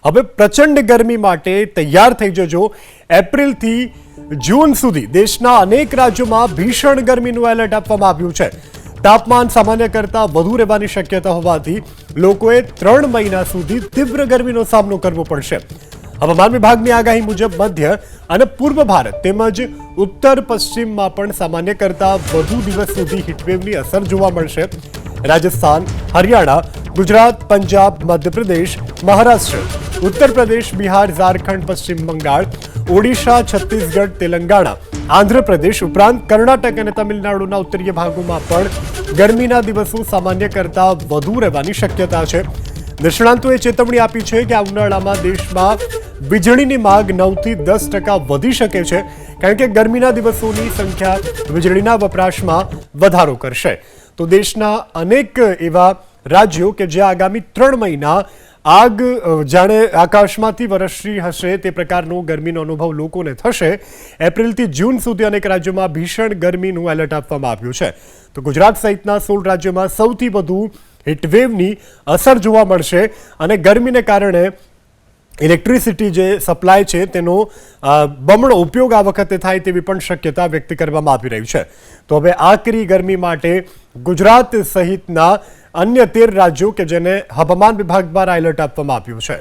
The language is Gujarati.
હવે પ્રચંડ ગરમી માટે તૈયાર થઈ જજો। એપ્રિલથી જૂન સુધી દેશના અનેક રાજ્યોમાં ભીષણ ગરમીનું એલર્ટ આપવામાં આવ્યું છે। તાપમાન સામાન્ય કરતાં વધુ રહેવાની શક્યતા હોવાથી લોકોએ 3 મહિના સુધી તીવ્ર ગરમીનો સામનો કરવો પડશે। હવામાન વિભાગની આગાહી મુજબ મધ્ય અને પૂર્વ ભારત તેમજ ઉત્તર પશ્ચિમમાં પણ સામાન્ય કરતાં વધુ દિવસ સુધી હીટવેવની અસર જોવા મળશે। રાજસ્થાન, હરિયાણા, ગુજરાત, પંજાબ, મધ્યપ્રદેશ, મહારાષ્ટ્ર, ઉત્તર પ્રદેશ, બિહાર, ઝારખંડ, પશ્ચિમ બંગાળ, ઓડિશા, છત્તીસગઢ, તેલંગાણા, આંધ્રપ્રદેશ ઉપરાંત કર્ણાટક અને તમિલનાડુના ઉત્તરીય ભાગોમાં પણ ગરમીના દિવસો સામાન્ય કરતાં વધુ રહેવાની શક્યતા છે। નિષ્ણાંતોએ ચેતવણી આપી છે કે આ ઉનાળામાં દેશમાં વીજળીની માંગ 9થી 10% વધી શકે છે, કારણ કે ગરમીના દિવસોની સંખ્યા વીજળીના વપરાશમાં વધારો કરશે। તો દેશના અનેક એવા રાજ્યો કે જ્યાં આગામી 3 મહિના આગ જાણે આકાશમાંથી વરસતી હશે તે પ્રકારનો ગરમીનો અનુભવ લોકોને થશે। એપ્રિલથી જૂન સુધી અનેક રાજ્યોમાં ભીષણ ગરમીનું એલર્ટ આપવામાં આવ્યું છે। તો ગુજરાત સહિતના 16 રાજ્યોમાં સૌથી વધુ હીટવેવની અસર જોવા મળશે અને ગરમીને કારણે ઇલેક્ટ્રિસિટી જે સપ્લાય છે તેનો બમણો ઉપયોગ આ વખતે થાય તેવી પણ શક્યતા વ્યક્ત કરવામાં આવી રહી છે। તો હવે આકરી ગરમી માટે ગુજરાત સહિતના અન્ય 13 રાજ્યો કે જેને હવામાન વિભાગ દ્વારા એલર્ટ આપવામાં આવ્યું છે।